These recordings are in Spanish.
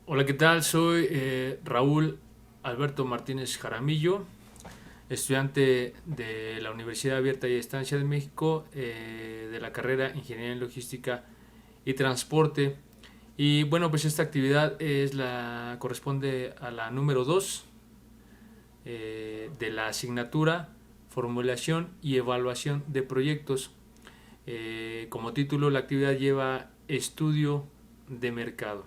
Hola, ¿qué tal? Soy Raúl Alberto Martínez Jaramillo, estudiante de la Universidad Abierta y a Distancia de México, de la carrera Ingeniería en Logística y Transporte. Y bueno, pues esta actividad corresponde a la número 2 de la asignatura Formulación y Evaluación de Proyectos. Como título, la actividad lleva Estudio de Mercado.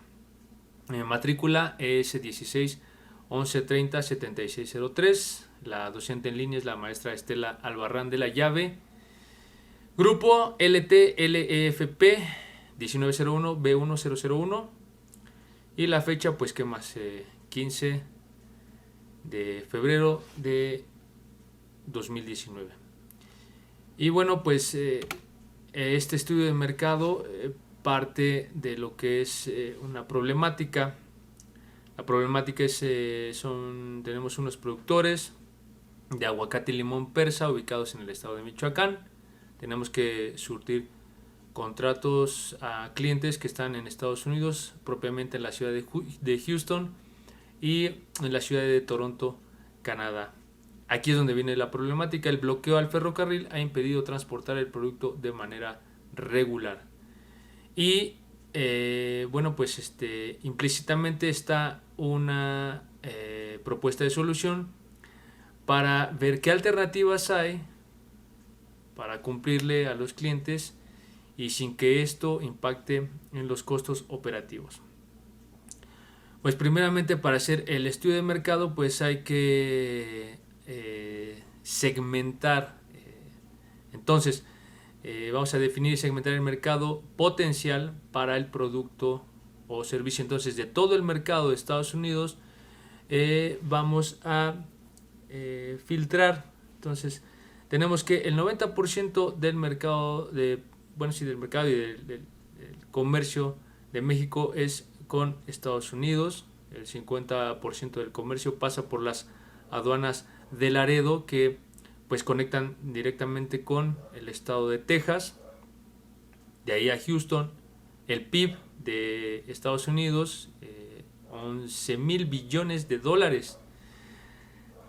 Matrícula ES 16 11 30 7603. La docente en línea es la maestra Estela Albarrán de la Llave. Grupo LTLEFP 1901 B1001. Y la fecha, pues, ¿qué más? 15 de febrero de 2019. Y bueno, pues este estudio de mercado parte de lo que es una problemática. La problemática es, tenemos unos productores de aguacate y limón persa ubicados en el estado de Michoacán. Tenemos que surtir contratos a clientes que están en Estados Unidos, propiamente en la ciudad de Houston y en la ciudad de Toronto, Canadá. Aquí es donde viene la problemática. El bloqueo al ferrocarril ha impedido transportar el producto de manera regular. Y bueno, pues implícitamente está una propuesta de solución para ver qué alternativas hay para cumplirle a los clientes y sin que esto impacte en los costos operativos. Pues primeramente, para hacer el estudio de mercado, pues hay que segmentar. Entonces, vamos a definir y segmentar el mercado potencial para el producto o servicio. Entonces, de todo el mercado de Estados Unidos, vamos a filtrar. Entonces, tenemos que el 90% del mercado del mercado y del comercio de México es con Estados Unidos. El 50% del comercio pasa por las aduanas de Laredo, que pues conectan directamente con el estado de Texas, de ahí a Houston. El PIB de Estados Unidos, 11 mil billones de dólares.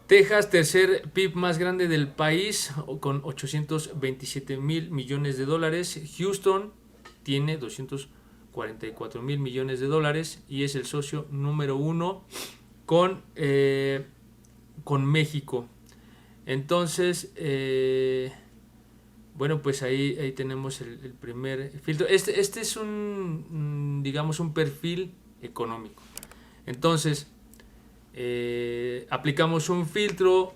Texas, tercer PIB más grande del país, con 827 mil millones de dólares. Houston tiene 244 mil millones de dólares y es el socio número 1 con México. Entonces, bueno, pues ahí tenemos el primer filtro. Este es digamos, un perfil económico. Entonces, aplicamos un filtro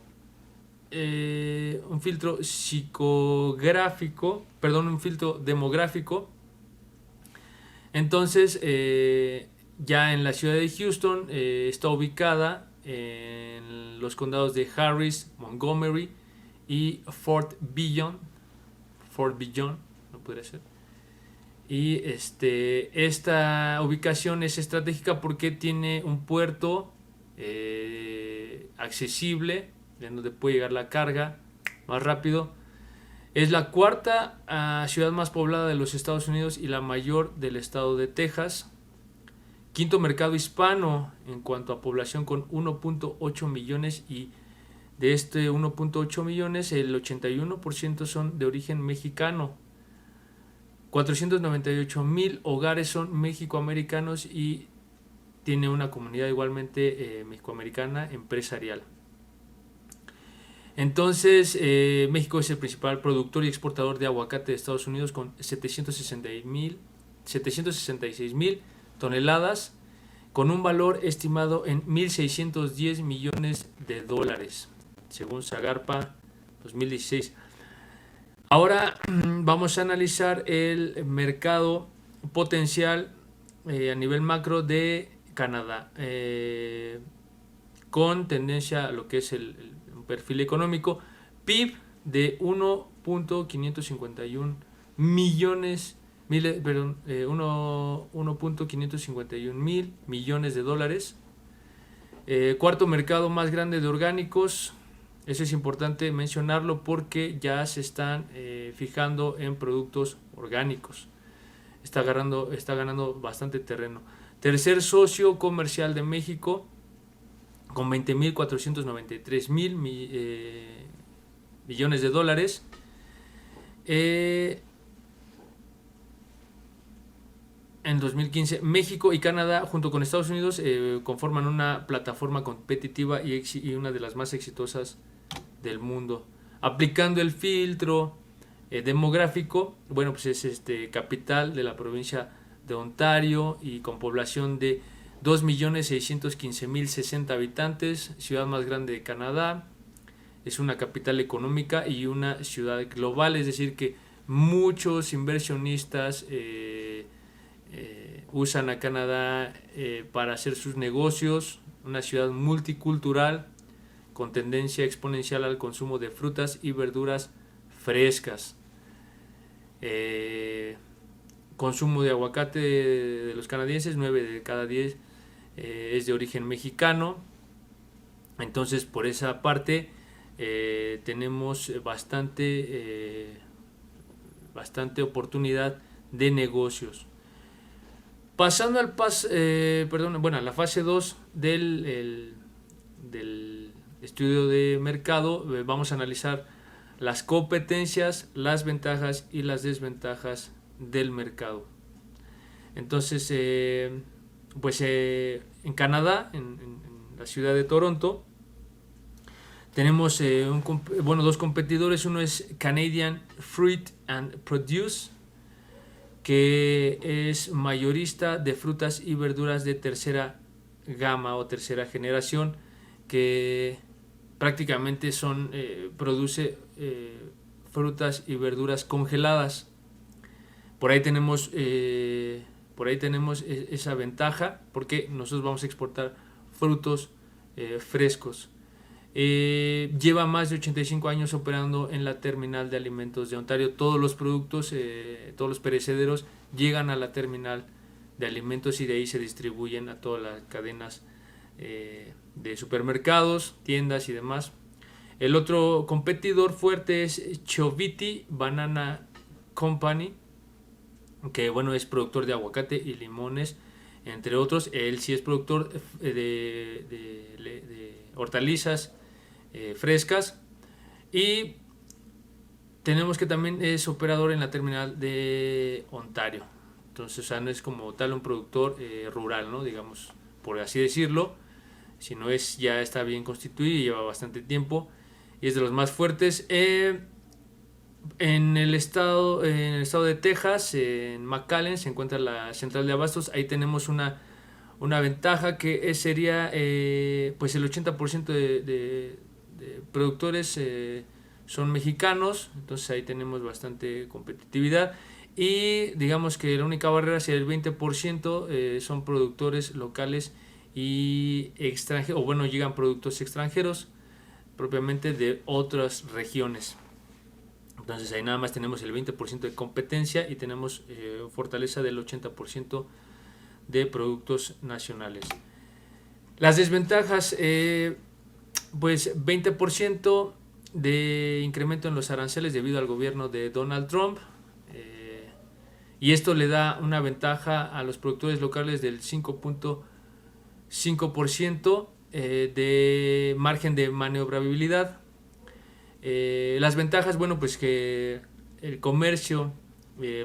psicográfico, perdón, un filtro demográfico. Entonces, ya en la ciudad de Houston está ubicada en los condados de Harris, Montgomery y Fort Billon, no podría ser. Y esta ubicación es estratégica porque tiene un puerto accesible, en donde puede llegar la carga más rápido. Es la cuarta ciudad más poblada de los Estados Unidos y la mayor del estado de Texas. Quinto mercado hispano en cuanto a población, con 1.8 millones, y de este 1.8 millones el 81% son de origen mexicano. 498 mil hogares son mexicoamericanos y tiene una comunidad igualmente mexicoamericana empresarial. Entonces, México es el principal productor y exportador de aguacate de Estados Unidos, con 766 mil toneladas, con un valor estimado en 1.610 millones de dólares, según Zagarpa 2016. Ahora vamos a analizar el mercado potencial a nivel macro de Canadá, con tendencia a lo que es el perfil económico. PIB de 1.551 mil millones de dólares. Cuarto mercado más grande de orgánicos. Eso es importante mencionarlo porque ya se están fijando en productos orgánicos. Está ganando bastante terreno. Tercer socio comercial de México con 20.493 millones de dólares. En 2015, México y Canadá, junto con Estados Unidos, conforman una plataforma competitiva y una de las más exitosas del mundo. Aplicando el filtro demográfico, bueno, pues es capital de la provincia de Ontario y con población de 2.615.060 habitantes, ciudad más grande de Canadá, es una capital económica y una ciudad global, es decir que muchos inversionistas usan a Canadá para hacer sus negocios, una ciudad multicultural con tendencia exponencial al consumo de frutas y verduras frescas. Consumo de aguacate de los canadienses, 9 de cada 10 es de origen mexicano. Entonces, por esa parte tenemos bastante oportunidad de negocios. Pasando a la fase 2 del estudio de mercado, vamos a analizar las competencias, las ventajas y las desventajas del mercado. Entonces, en Canadá, en la ciudad de Toronto, tenemos dos competidores. Uno es Canadian Fruit and Produce, que es mayorista de frutas y verduras de tercera gama o tercera generación, que prácticamente produce frutas y verduras congeladas. Por ahí tenemos esa ventaja, porque nosotros vamos a exportar frutos frescos. Lleva más de 85 años operando en la terminal de alimentos de Ontario. Todos los productos, todos los perecederos llegan a la terminal de alimentos y de ahí se distribuyen a todas las cadenas de supermercados, tiendas y demás. El otro competidor fuerte es Choviti Banana Company, que es productor de aguacate y limones, entre otros. Él sí es productor de hortalizas frescas, y tenemos que también es operador en la terminal de Ontario. Entonces, no es como tal un productor rural, ¿no? Digamos, por así decirlo, sino ya está bien constituido y lleva bastante tiempo y es de los más fuertes. En el estado de Texas, en McAllen, se encuentra la central de abastos. Ahí tenemos una ventaja que sería pues el 80% de productores son mexicanos. Entonces ahí tenemos bastante competitividad, y digamos que la única barrera sería el 20%, son productores locales y extranjeros, llegan productos extranjeros propiamente de otras regiones. Entonces ahí nada más tenemos el 20% de competencia y tenemos fortaleza del 80% de productos nacionales. Las desventajas, pues 20% de incremento en los aranceles debido al gobierno de Donald Trump, y esto le da una ventaja a los productores locales del 5.5% de margen de maniobrabilidad. Las ventajas, pues que el comercio,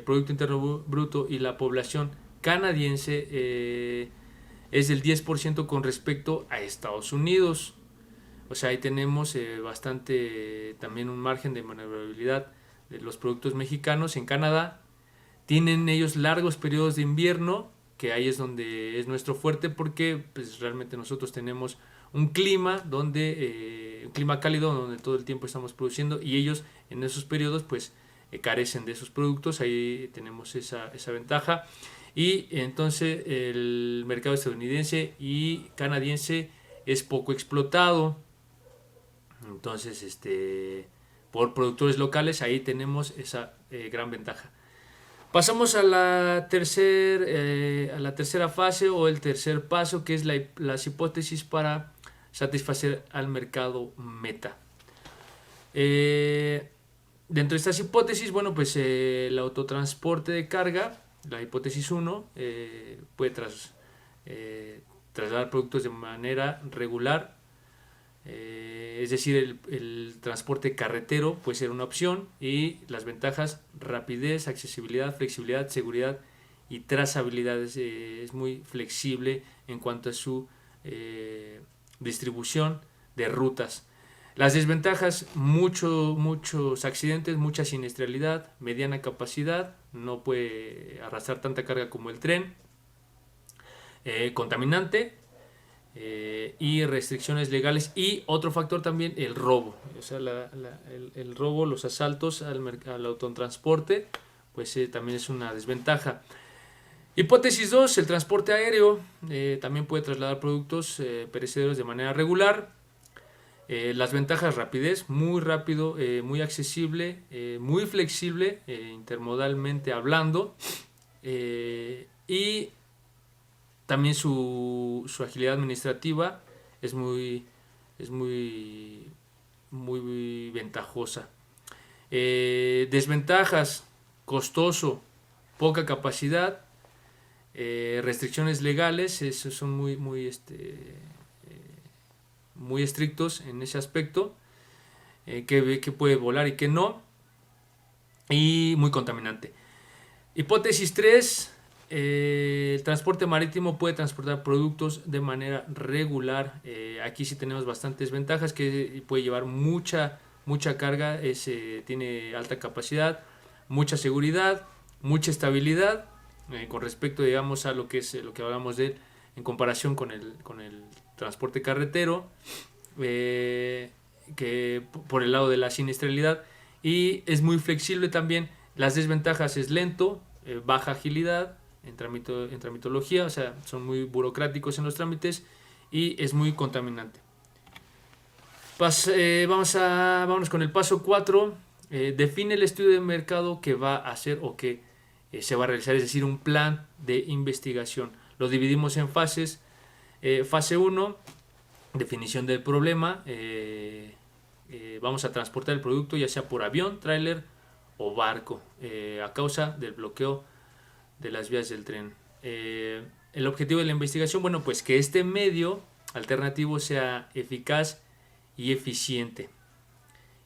Producto Interno Bruto y la población canadiense es del 10% con respecto a Estados Unidos. O sea, ahí tenemos bastante también un margen de maniobrabilidad de los productos mexicanos. En Canadá tienen ellos largos periodos de invierno, que ahí es donde es nuestro fuerte, porque pues realmente nosotros tenemos un clima un clima cálido donde todo el tiempo estamos produciendo, y ellos en esos periodos pues carecen de esos productos. Ahí tenemos esa ventaja. Y entonces el mercado estadounidense y canadiense es poco explotado. Entonces por productores locales ahí tenemos esa gran ventaja. Pasamos a la tercera fase, o el tercer paso, que es las hipótesis para satisfacer al mercado meta. Dentro de estas hipótesis, pues el autotransporte de carga, la hipótesis 1, puede trasladar productos de manera regular, es decir, el transporte carretero puede ser una opción, y las ventajas: rapidez, accesibilidad, flexibilidad, seguridad y trazabilidad. Es muy flexible en cuanto a su distribución de rutas. Las desventajas: muchos accidentes, mucha siniestralidad, mediana capacidad, no puede arrastrar tanta carga como el tren, contaminante, y restricciones legales. Y otro factor también, el robo. O sea, el robo, los asaltos al autotransporte, pues también es una desventaja. Hipótesis 2, el transporte aéreo también puede trasladar productos perecederos de manera regular. Las ventajas: rapidez, muy rápido, muy accesible, muy flexible, intermodalmente hablando, y también su agilidad administrativa es muy ventajosa. Desventajas: costoso, poca capacidad, restricciones legales, esos son muy estrictos en ese aspecto, que puede volar y que no, y muy contaminante. Hipótesis 3, el transporte marítimo puede transportar productos de manera regular. Aquí sí tenemos bastantes ventajas, que puede llevar mucha carga, tiene alta capacidad, mucha seguridad, mucha estabilidad, con respecto, digamos, a lo que hablamos de él en comparación con el transporte carretero, que por el lado de la siniestralidad. Y es muy flexible también. Las desventajas: es lento, baja agilidad en tramitología, o sea, son muy burocráticos en los trámites, y es muy contaminante. Vámonos con el paso 4. Define el estudio de mercado que va a hacer o que se va a realizar, es decir, un plan de investigación. Lo dividimos en fases. Fase 1, definición del problema. Vamos a transportar el producto ya sea por avión, tráiler o barco, a causa del bloqueo de las vías del tren. El objetivo de la investigación, bueno, pues que este medio alternativo sea eficaz y eficiente,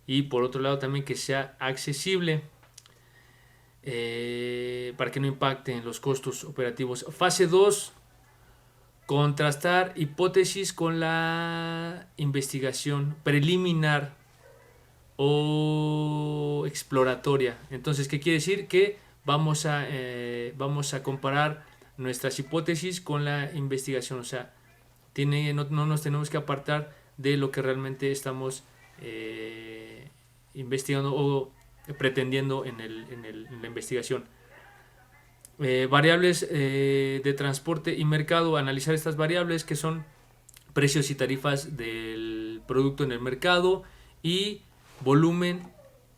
y por otro lado también que sea accesible, para que no impacte en los costos operativos. Fase 2, contrastar hipótesis con la investigación preliminar o exploratoria. Entonces, ¿qué quiere decir? Que vamos a comparar nuestras hipótesis con la investigación. O sea, no nos tenemos que apartar de lo que realmente estamos investigando o pretendiendo en la investigación. Variables de transporte y mercado: analizar estas variables, que son precios y tarifas del producto en el mercado, y volumen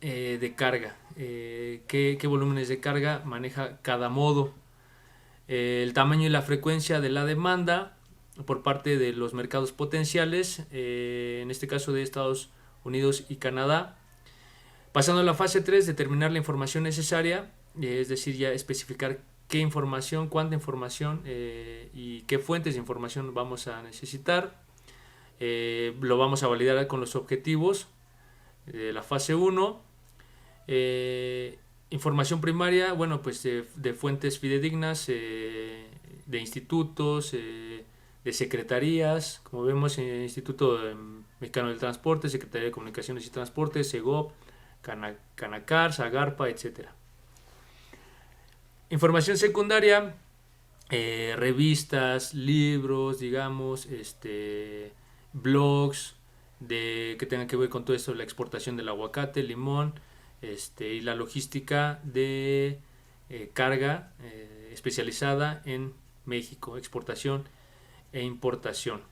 de carga, qué volúmenes de carga maneja cada modo, el tamaño y la frecuencia de la demanda por parte de los mercados potenciales, en este caso de Estados Unidos y Canadá. Pasando a la fase 3, determinar la información necesaria, es decir, ya especificar qué información, cuánta información y qué fuentes de información vamos a necesitar. Lo vamos a validar con los objetivos de la fase 1. Información primaria, bueno, pues de fuentes fidedignas, de institutos, de secretarías, como vemos, en el Instituto Mexicano del Transporte, Secretaría de Comunicaciones y Transportes, SEGOP, Canacar, Zagarpa, etc. Información secundaria: revistas, libros, digamos, blogs que tengan que ver con todo esto, la exportación del aguacate, limón, y la logística de carga especializada en México, exportación e importación.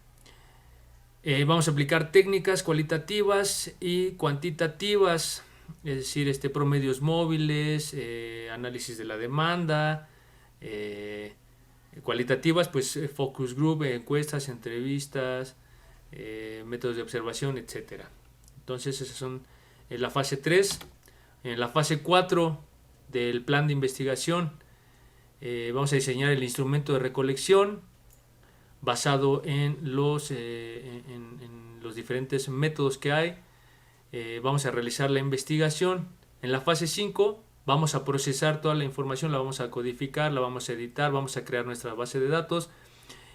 Vamos a aplicar técnicas cualitativas y cuantitativas, es decir, promedios móviles, análisis de la demanda, cualitativas, pues focus group, encuestas, entrevistas, métodos de observación, etcétera. Entonces, esas son la fase 3. En la fase 4 del plan de investigación, vamos a diseñar el instrumento de recolección, basado en los diferentes métodos que hay. Vamos a realizar la investigación. En la fase 5 vamos a procesar toda la información, la vamos a codificar, la vamos a editar, vamos a crear nuestra base de datos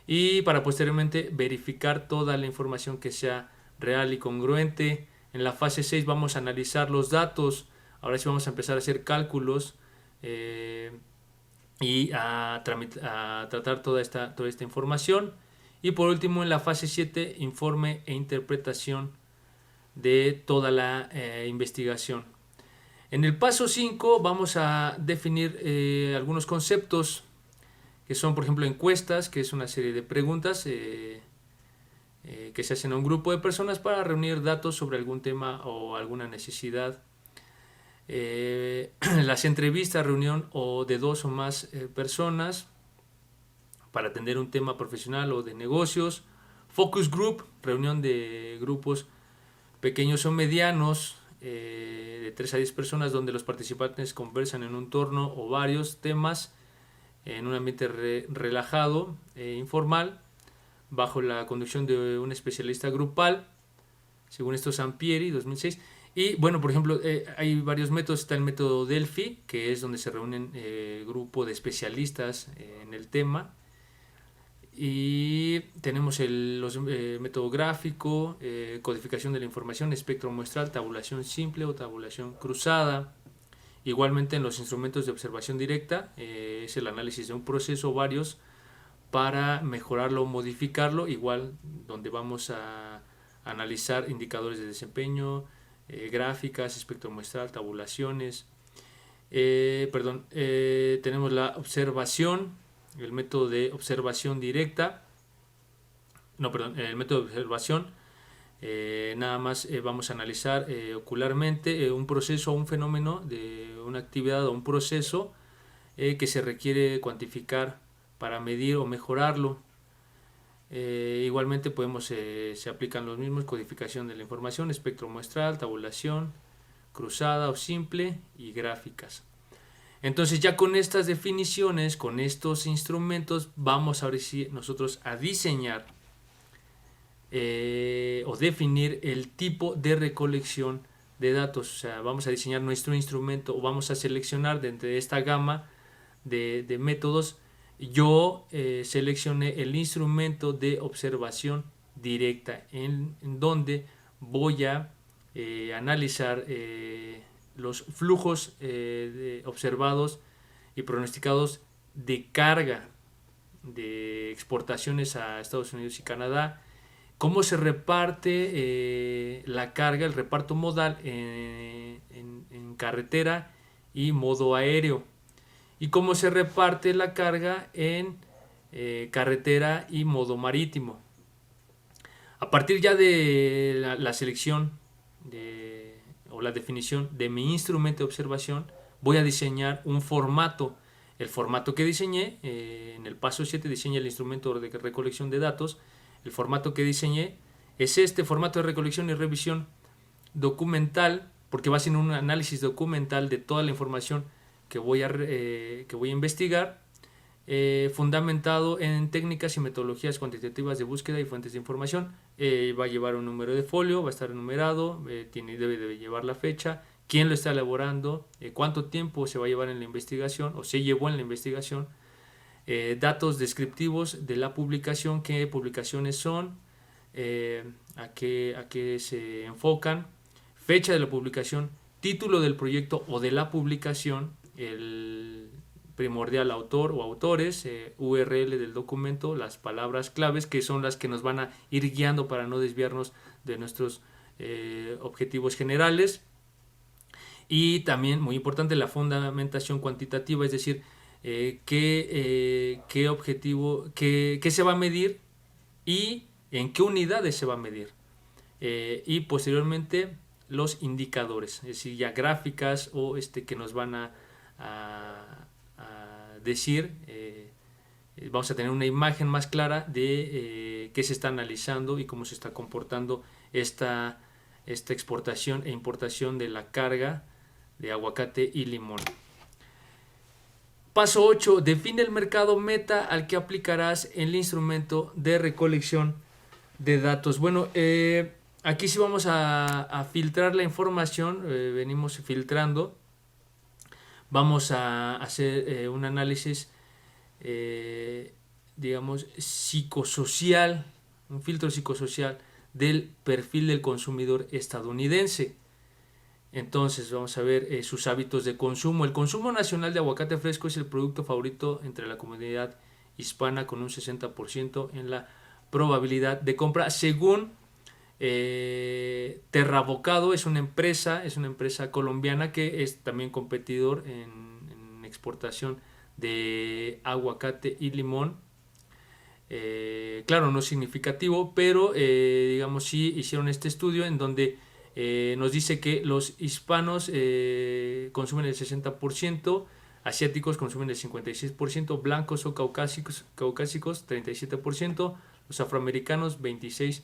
y para posteriormente verificar toda la información que sea real y congruente. En la fase 6 vamos a analizar los datos. Ahora sí vamos a empezar a hacer cálculos y a tratar toda esta información. Y por último, en la fase 7, informe e interpretación de toda la investigación. En el paso 5 vamos a definir algunos conceptos que son, por ejemplo, encuestas, que es una serie de preguntas que se hacen a un grupo de personas para reunir datos sobre algún tema o alguna necesidad. Las entrevistas, reunión o de 2 o más personas para atender un tema profesional o de negocios. Focus group, reunión de grupos pequeños o medianos de 3 a 10 personas donde los participantes conversan en un torno o varios temas en un ambiente relajado e informal bajo la conducción de un especialista grupal, según esto Sampieri, 2006. Y bueno, por ejemplo, hay varios métodos. Está el método Delphi, que es donde se reúnen grupo de especialistas en el tema. Y tenemos el método gráfico, codificación de la información, espectro muestral, tabulación simple o tabulación cruzada. Igualmente en los instrumentos de observación directa es el análisis de un proceso o varios para mejorarlo o modificarlo, igual donde vamos a analizar indicadores de desempeño, gráficas, espectro muestral, tabulaciones. Tenemos la observación, el método de observación directa, el método de observación. Nada más vamos a analizar ocularmente un proceso o un fenómeno de una actividad o un proceso que se requiere cuantificar para medir o mejorarlo. Igualmente se aplican los mismos: codificación de la información, espectro muestral, tabulación cruzada o simple y gráficas. Entonces ya con estas definiciones, con estos instrumentos, vamos ahora sí nosotros a diseñar o definir el tipo de recolección de datos. O sea, vamos a diseñar nuestro instrumento o vamos a seleccionar dentro de esta gama de métodos. Yo seleccioné el instrumento de observación directa en donde voy a analizar los flujos observados y pronosticados de carga de exportaciones a Estados Unidos y Canadá, cómo se reparte la carga, el reparto modal en carretera y modo aéreo, y cómo se reparte la carga en carretera y modo marítimo. A partir ya de la selección o la definición de mi instrumento de observación, voy a diseñar un formato. El formato que diseñé, en el paso 7 diseñé el instrumento de recolección de datos. El formato que diseñé es este formato de recolección y revisión documental, porque va a ser un análisis documental de toda la información que voy a investigar, fundamentado en técnicas y metodologías cuantitativas de búsqueda y fuentes de información. Va a llevar un número de folio, va a estar enumerado, debe llevar la fecha, quién lo está elaborando, cuánto tiempo se va a llevar en la investigación o se llevó en la investigación, datos descriptivos de la publicación, qué publicaciones son, a qué se enfocan, fecha de la publicación, título del proyecto o de la publicación, el primordial autor o autores, URL del documento, las palabras claves que son las que nos van a ir guiando para no desviarnos de nuestros objetivos generales. Y también, muy importante, la fundamentación cuantitativa, es decir, qué objetivo, qué se va a medir y en qué unidades se va a medir. Y posteriormente los indicadores, es decir, ya gráficas o que nos van a decir, vamos a tener una imagen más clara de qué se está analizando y cómo se está comportando esta exportación e importación de la carga de aguacate y limón. Paso 8. Define el mercado meta al que aplicarás el instrumento de recolección de datos. Bueno, aquí sí vamos a filtrar la información, venimos filtrando. Vamos a hacer un análisis, digamos, psicosocial, un filtro psicosocial del perfil del consumidor estadounidense. Entonces vamos a ver sus hábitos de consumo. El consumo nacional de aguacate fresco es el producto favorito entre la comunidad hispana, con un 60% en la probabilidad de compra, según Terrabocado. Es una empresa colombiana que es también competidor en exportación de aguacate y limón. Claro, no significativo, pero digamos sí hicieron este estudio en donde nos dice que los hispanos consumen el 60%, asiáticos consumen el 56%, blancos o caucásicos 37%, los afroamericanos 26%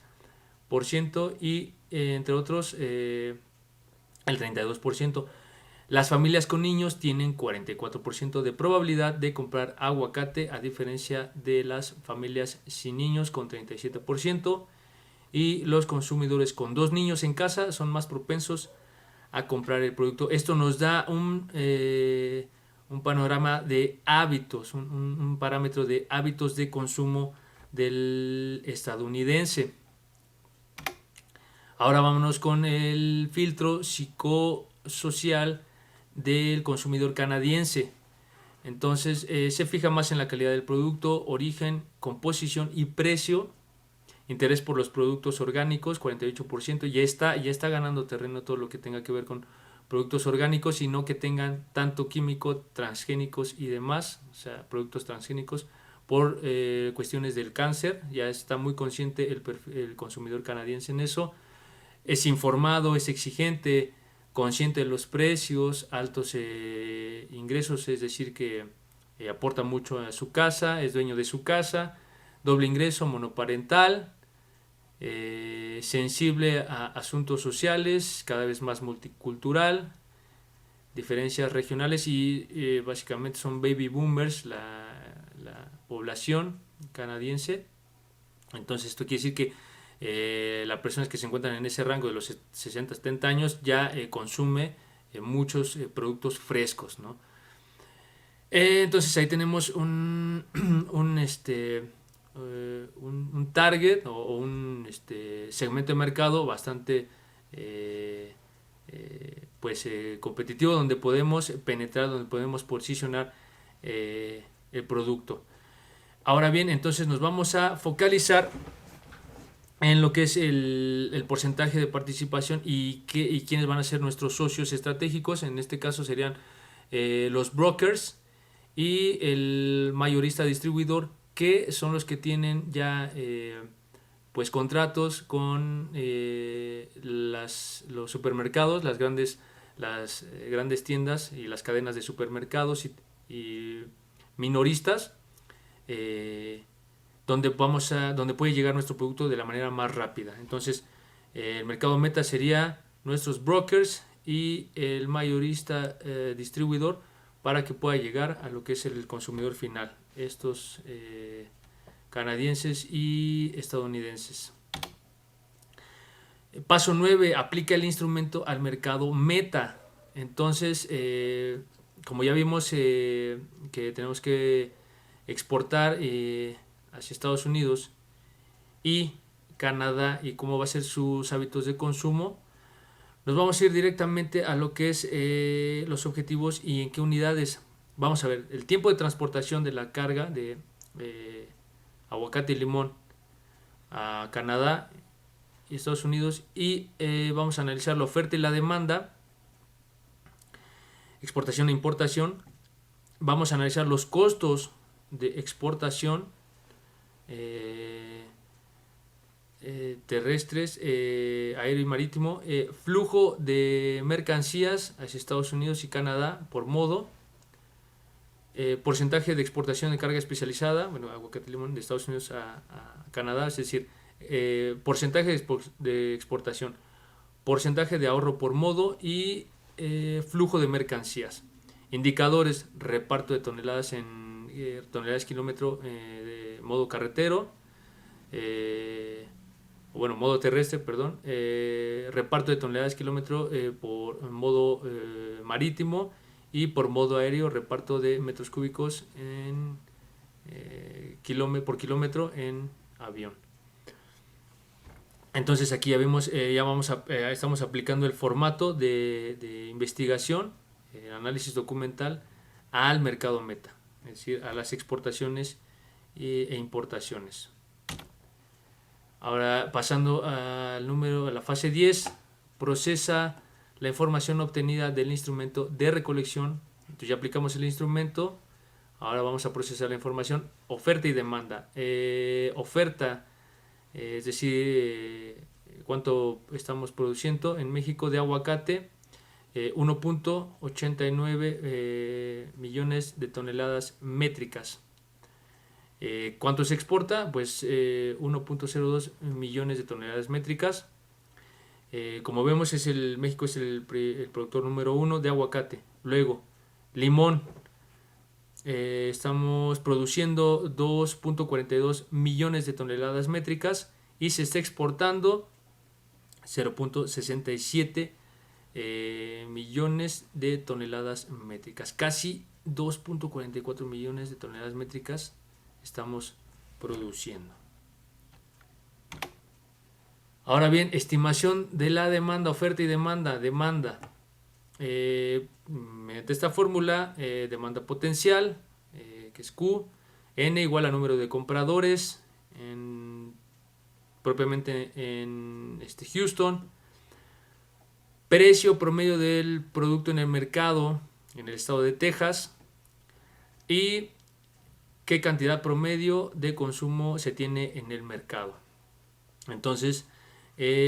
y entre otros el 32%. Las familias con niños tienen 44% de probabilidad de comprar aguacate, a diferencia de las familias sin niños con 37%. Y los consumidores con 2 niños en casa son más propensos a comprar el producto. Esto nos da un panorama de hábitos, un parámetro de hábitos de consumo del estadounidense. Ahora vámonos con el filtro psicosocial del consumidor canadiense. Entonces se fija más en la calidad del producto, origen, composición y precio. Interés por los productos orgánicos, 48%. Ya está ganando terreno todo lo que tenga que ver con productos orgánicos y no que tengan tanto químico, transgénicos y demás, o sea, productos transgénicos, por cuestiones del cáncer. Ya está muy consciente el consumidor canadiense en eso. Es informado, es exigente, consciente de los precios, altos ingresos, es decir, que aporta mucho a su casa, es dueño de su casa, doble ingreso, monoparental, sensible a asuntos sociales, cada vez más multicultural, diferencias regionales y básicamente son baby boomers la población canadiense. Entonces esto quiere decir que las personas que se encuentran en ese rango de los 60-70 años ya consume muchos productos frescos, ¿no? Entonces ahí tenemos un target o un segmento de mercado bastante competitivo, donde podemos penetrar, donde podemos posicionar el producto. Ahora bien, entonces nos vamos a focalizar en lo que es el porcentaje de participación y quiénes van a ser nuestros socios estratégicos. En este caso serían los brokers y el mayorista distribuidor, que son los que tienen ya pues contratos con los supermercados, las grandes tiendas y las cadenas de supermercados y minoristas, donde puede llegar nuestro producto de la manera más rápida. Entonces el mercado meta sería nuestros brokers y el mayorista distribuidor, para que pueda llegar a lo que es el consumidor final, estos canadienses y estadounidenses. Paso 9, aplica el instrumento al mercado meta. Entonces, como ya vimos que tenemos que exportar hacia Estados Unidos y Canadá, y cómo va a ser sus hábitos de consumo, nos vamos a ir directamente a lo que es los objetivos y en qué unidades. Vamos a ver el tiempo de transportación de la carga de aguacate y limón a Canadá y Estados Unidos, y vamos a analizar la oferta y la demanda, exportación e importación. Vamos a analizar los costos de exportación terrestres, aéreo y marítimo, flujo de mercancías hacia Estados Unidos y Canadá por modo, porcentaje de exportación de carga especializada, bueno, aguacate y limón de Estados Unidos a Canadá, es decir, porcentaje de exportación, porcentaje de ahorro por modo y flujo de mercancías. Indicadores, reparto de toneladas toneladas kilómetro de modo carretero, modo terrestre, perdón, reparto de toneladas kilómetro por modo marítimo, y por modo aéreo, reparto de metros cúbicos por kilómetro en avión. Entonces aquí ya vemos, estamos aplicando el formato de investigación, análisis documental, al mercado meta, es decir, a las exportaciones e importaciones. Ahora, pasando a la fase 10, procesa la información obtenida del instrumento de recolección. Entonces ya aplicamos el instrumento, ahora vamos a procesar la información, oferta y demanda. Oferta, es decir, cuánto estamos produciendo en México de aguacate, 1.89 millones de toneladas métricas. ¿Cuánto se exporta? Pues 1.02 millones de toneladas métricas. Como vemos, México es el productor número 1 de aguacate. Luego, limón. Estamos produciendo 2.42 millones de toneladas métricas y se está exportando 0.67 millones de toneladas métricas. Casi 2.44 millones de toneladas métricas estamos produciendo. Ahora bien, estimación de la demanda, oferta y demanda. Mediante esta fórmula, demanda potencial, que es Q, N igual a número de compradores, propiamente en Houston, precio promedio del producto en el mercado en el estado de Texas, y qué cantidad promedio de consumo se tiene en el mercado. Entonces,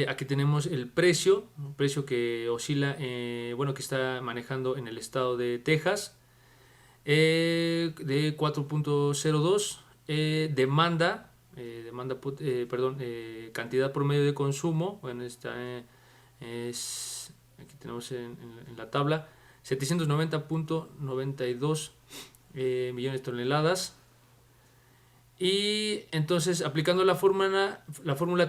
aquí tenemos el precio, un precio que oscila, que está manejando en el estado de Texas, de 4.02, cantidad promedio de consumo, aquí tenemos en la tabla, 790.92 millones de toneladas. Y entonces, aplicando la fórmula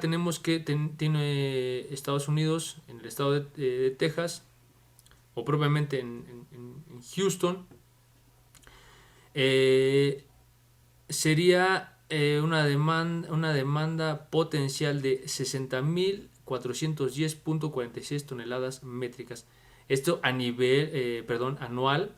tenemos que tiene Estados Unidos en el estado de Texas, o propiamente en Houston, sería una demanda potencial de 60.410.46 toneladas métricas. Esto a nivel, anual.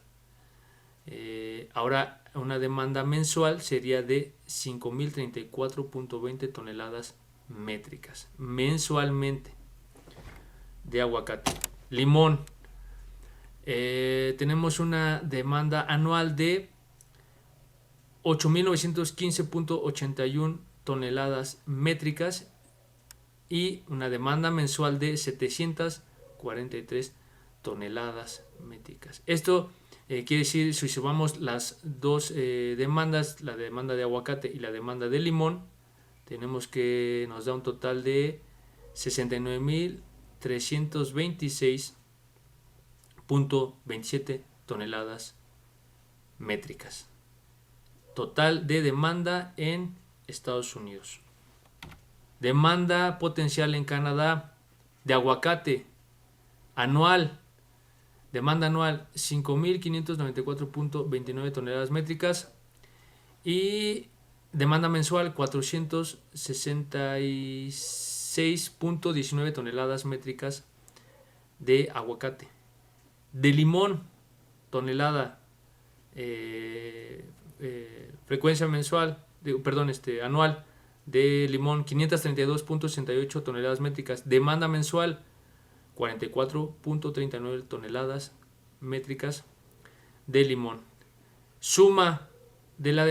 Ahora, una demanda mensual sería de 5.034.20 toneladas métricas mensualmente de aguacate. Limón, tenemos una demanda anual de 8.915.81 toneladas métricas y una demanda mensual de 743 toneladas métricas. Esto quiere decir, si sumamos las dos demandas, la demanda de aguacate y la demanda de limón, tenemos que nos da un total de 69.326.27 toneladas métricas. Total de demanda en Estados Unidos. Demanda potencial en Canadá de aguacate anual. Demanda anual 5.594.29 toneladas métricas y demanda mensual 466.19 toneladas métricas de aguacate. De limón, tonelada, frecuencia anual de limón 532.68 toneladas métricas. Demanda mensual 44.39 toneladas métricas de limón. Suma de las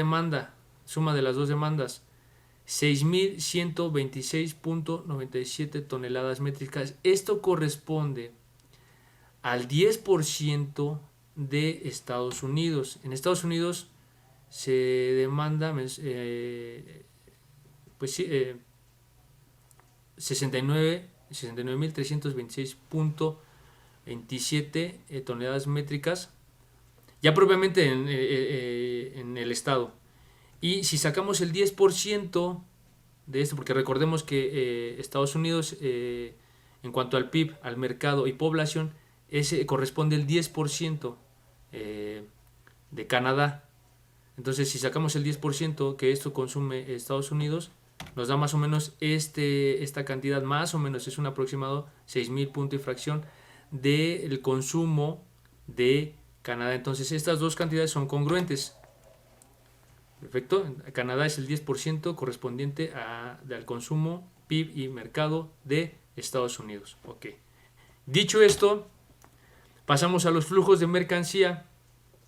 dos demandas, 6.126.97 toneladas métricas. Esto corresponde al 10% de Estados Unidos. En Estados Unidos se demanda 69.326.27 toneladas métricas, ya propiamente en el estado. Y si sacamos el 10% de esto, porque recordemos que Estados Unidos, en cuanto al PIB, al mercado y población, ese corresponde el 10% de Canadá. Entonces, si sacamos el 10% que esto consume Estados Unidos, nos da más o menos esta cantidad, más o menos es un aproximado 6,000 punto y fracción del consumo de Canadá. Entonces, estas dos cantidades son congruentes. Perfecto. Canadá es el 10% correspondiente al consumo, PIB y mercado de Estados Unidos. Ok. Dicho esto, pasamos a los flujos de mercancía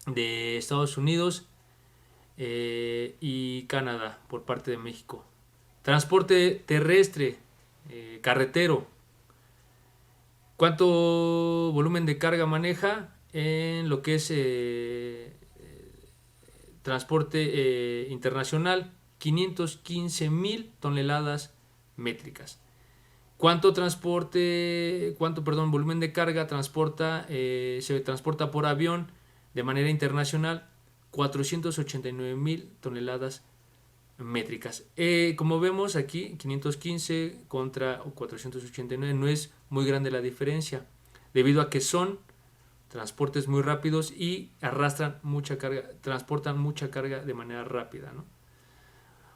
de Estados Unidos y Canadá por parte de México. Transporte terrestre, carretero. ¿Cuánto volumen de carga maneja en lo que es transporte internacional? 515,000 toneladas métricas. ¿Cuánto volumen de carga se transporta por avión de manera internacional? 489,000 toneladas métricas. Como vemos aquí, 515 contra 489, no es muy grande la diferencia, debido a que son transportes muy rápidos y arrastran mucha carga, transportan mucha carga de manera rápida, ¿no?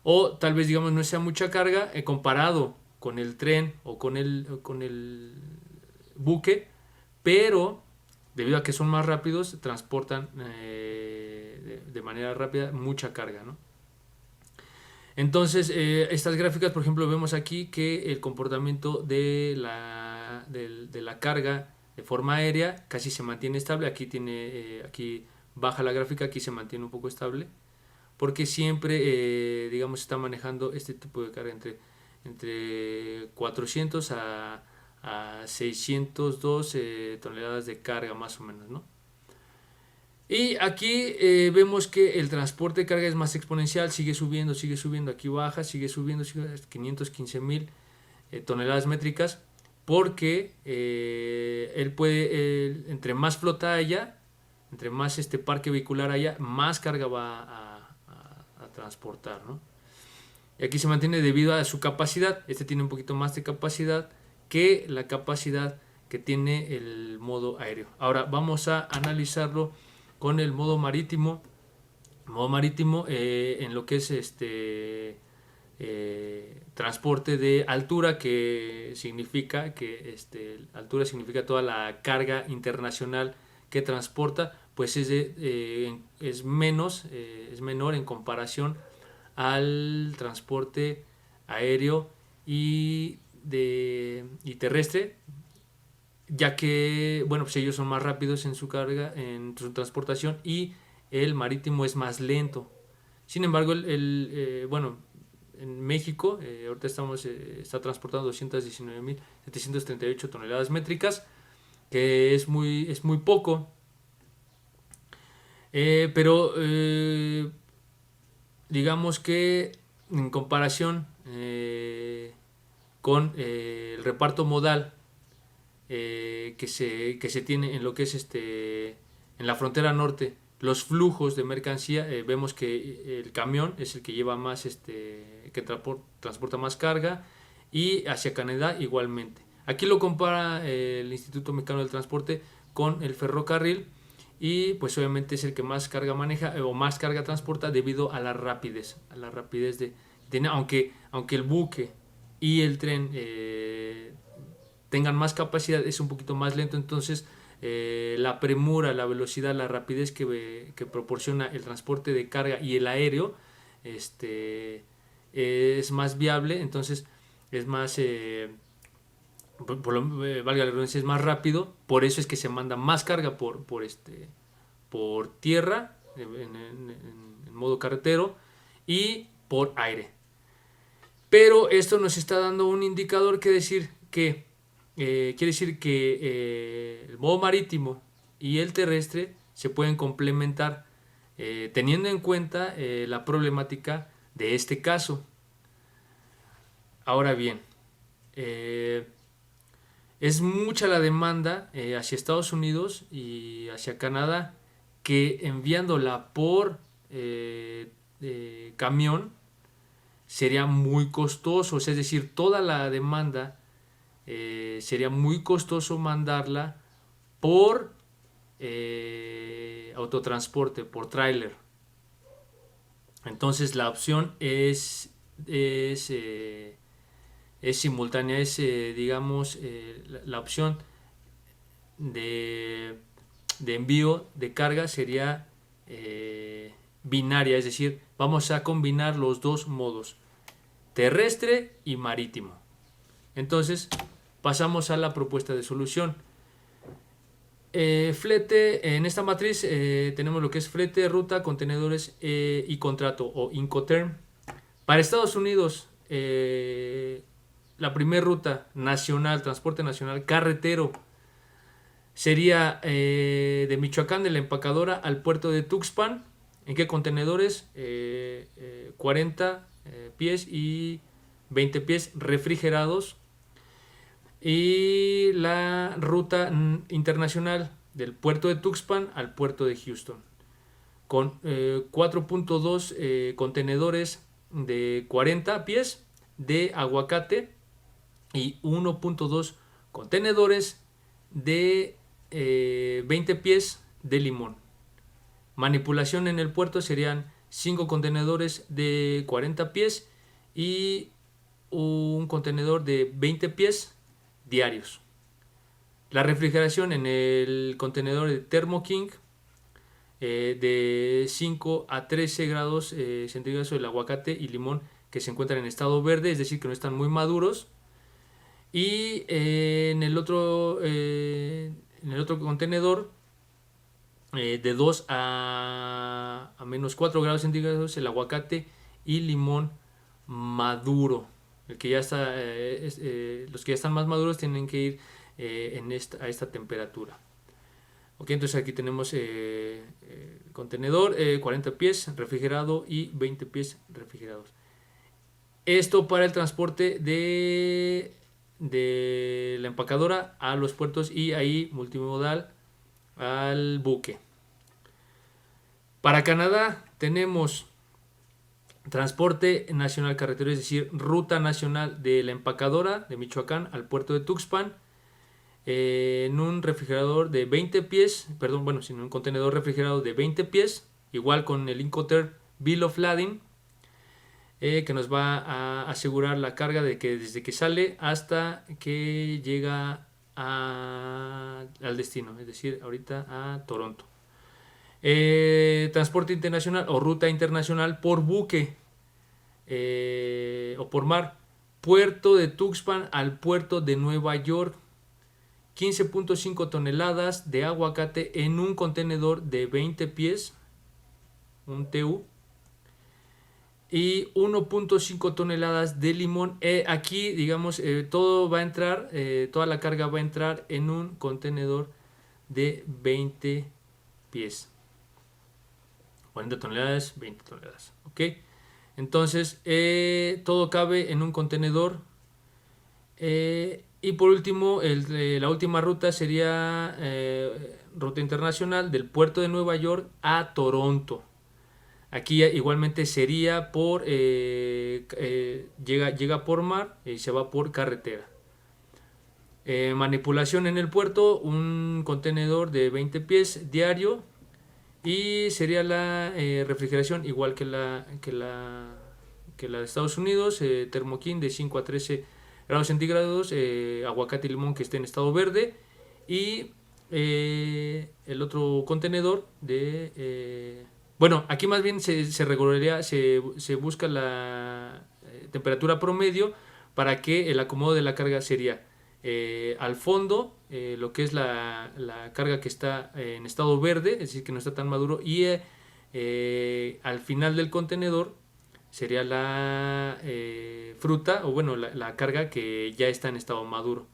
O tal vez, digamos, no sea mucha carga comparado con el tren o con el buque, pero debido a que son más rápidos, transportan de manera rápida mucha carga, ¿no? Entonces, estas gráficas, por ejemplo, vemos aquí que el comportamiento de la carga de forma aérea casi se mantiene estable. Aquí baja la gráfica, aquí se mantiene un poco estable, porque siempre, digamos, está manejando este tipo de carga entre 400 a 602 toneladas de carga más o menos, ¿no? Y aquí vemos que el transporte de carga es más exponencial, sigue subiendo, aquí baja, sigue subiendo, 515,000 toneladas métricas, porque entre más flota haya, entre más parque vehicular haya, más carga va a transportar, ¿no? Y aquí se mantiene debido a su capacidad. Tiene un poquito más de capacidad que la capacidad que tiene el modo aéreo. Ahora vamos a analizarlo con el modo marítimo. Modo marítimo en lo que es transporte de altura, que significa altura significa toda la carga internacional que transporta, pues es menor en comparación al transporte aéreo y terrestre, ya que, bueno, pues ellos son más rápidos en su carga, en su transportación, y el marítimo es más lento. Sin embargo, bueno, en México ahorita está transportando 219,738 toneladas métricas, que es muy poco, pero digamos que en comparación con el reparto modal que se tiene en lo que es en la frontera norte, los flujos de mercancía, vemos que el camión es el que lleva más, que transporta más carga, y hacia Canadá igualmente. Aquí lo compara el Instituto Mexicano del Transporte con el ferrocarril, y pues obviamente es el que más carga maneja o más carga transporta debido a la rapidez aunque el buque y el tren tengan más capacidad, es un poquito más lento. Entonces la premura, la velocidad, la rapidez que proporciona el transporte de carga y el aéreo es más viable. Entonces es más valga la redundancia, es más rápido. Por eso es que se manda más carga por tierra en modo carretero y por aire. Pero esto nos está dando un indicador quiere decir que el modo marítimo y el terrestre se pueden complementar, teniendo en cuenta la problemática de este caso. Ahora bien, es mucha la demanda hacia Estados Unidos y hacia Canadá, que enviándola por camión sería muy costoso, es decir, toda la demanda sería muy costoso mandarla por autotransporte, por tráiler. Entonces la opción es simultánea, es digamos la opción de, de envío de carga sería binaria, es decir, vamos a combinar los dos modos, terrestre y marítimo. Entonces pasamos a la propuesta de solución. Flete, en esta matriz tenemos lo que es flete, ruta, contenedores y contrato o Incoterm. Para Estados Unidos, la primera ruta nacional, transporte nacional, carretero, sería de Michoacán, de la empacadora, al puerto de Tuxpan. ¿En qué contenedores? 40 pies y 20 pies refrigerados. Y la ruta internacional del puerto de Tuxpan al puerto de Houston, con 4.2 contenedores de 40 pies de aguacate y 1.2 contenedores de 20 pies de limón. Manipulación en el puerto serían 5 contenedores de 40 pies y un contenedor de 20 pies diarios. La refrigeración en el contenedor de Thermo King de 5 a 13 grados centígrados el aguacate y limón que se encuentran en estado verde, es decir, que no están muy maduros. Y en el otro contenedor de 2 a menos 4 grados centígrados el aguacate y limón maduro. El que ya está, los que ya están más maduros tienen que ir a esta temperatura. Ok, entonces aquí tenemos contenedor, 40 pies refrigerado y 20 pies refrigerados. Esto para el transporte de la empacadora a los puertos y ahí multimodal al buque. Para Canadá tenemos transporte nacional carretero, es decir, ruta nacional de la empacadora de Michoacán al puerto de Tuxpan en un refrigerador de 20 pies, en un contenedor refrigerado de 20 pies, igual con el Incoterm Bill of Lading, que nos va a asegurar la carga desde que sale hasta que llega al destino, es decir, ahorita a Toronto. Transporte internacional o ruta internacional por buque o por mar, puerto de Tuxpan al puerto de Nueva York, 15.5 toneladas de aguacate en un contenedor de 20 pies, un TU, y 1.5 toneladas de limón. Aquí, digamos, todo va a entrar, toda la carga va a entrar en un contenedor de 20 pies. 40 toneladas, 20 toneladas. ¿Ok? Entonces, todo cabe en un contenedor. Y por último, la última ruta sería ruta internacional del puerto de Nueva York a Toronto. Aquí igualmente sería llega por mar y se va por carretera. Manipulación en el puerto, un contenedor de 20 pies diario. Y sería la refrigeración igual que la de Estados Unidos, Thermo King de 5 a 13 grados centígrados, aguacate y limón que esté en estado verde, y el otro contenedor de... aquí más bien se regularía, se busca la temperatura promedio para que el acomodo de la carga sería al fondo, lo que es la carga que está en estado verde, es decir, que no está tan maduro, y al final del contenedor sería la fruta, o la carga que ya está en estado maduro,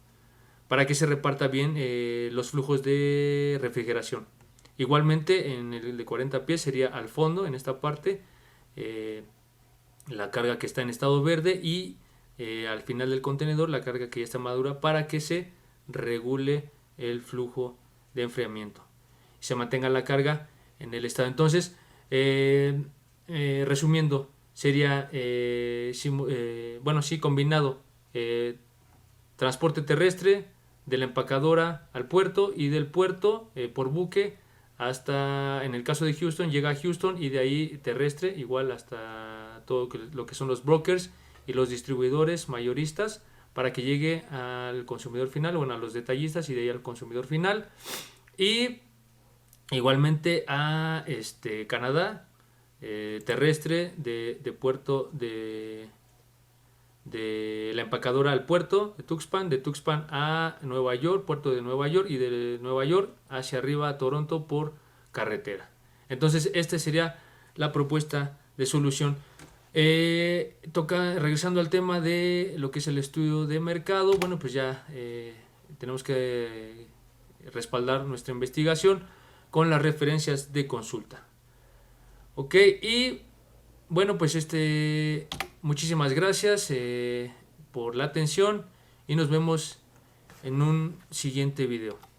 para que se reparta bien los flujos de refrigeración. Igualmente en el de 40 pies sería al fondo, en esta parte, la carga que está en estado verde, y al final del contenedor la carga que ya está madura, para que se regule el flujo de enfriamiento y se mantenga la carga en el estado. Entonces, resumiendo, sería, combinado, transporte terrestre de la empacadora al puerto y del puerto por buque hasta, en el caso de Houston, llega a Houston y de ahí terrestre, igual hasta todo lo que son los brokers y los distribuidores mayoristas para que llegue al consumidor final, bueno, a los detallistas y de ahí al consumidor final. Y igualmente a Canadá, terrestre de puerto de la empacadora al puerto de Tuxpan a Nueva York, puerto de Nueva York, y de Nueva York hacia arriba a Toronto por carretera. Entonces esta sería la propuesta de solución. Regresando al tema de lo que es el estudio de mercado, bueno, pues ya tenemos que respaldar nuestra investigación con las referencias de consulta. Ok, y bueno, pues muchísimas gracias por la atención y nos vemos en un siguiente video.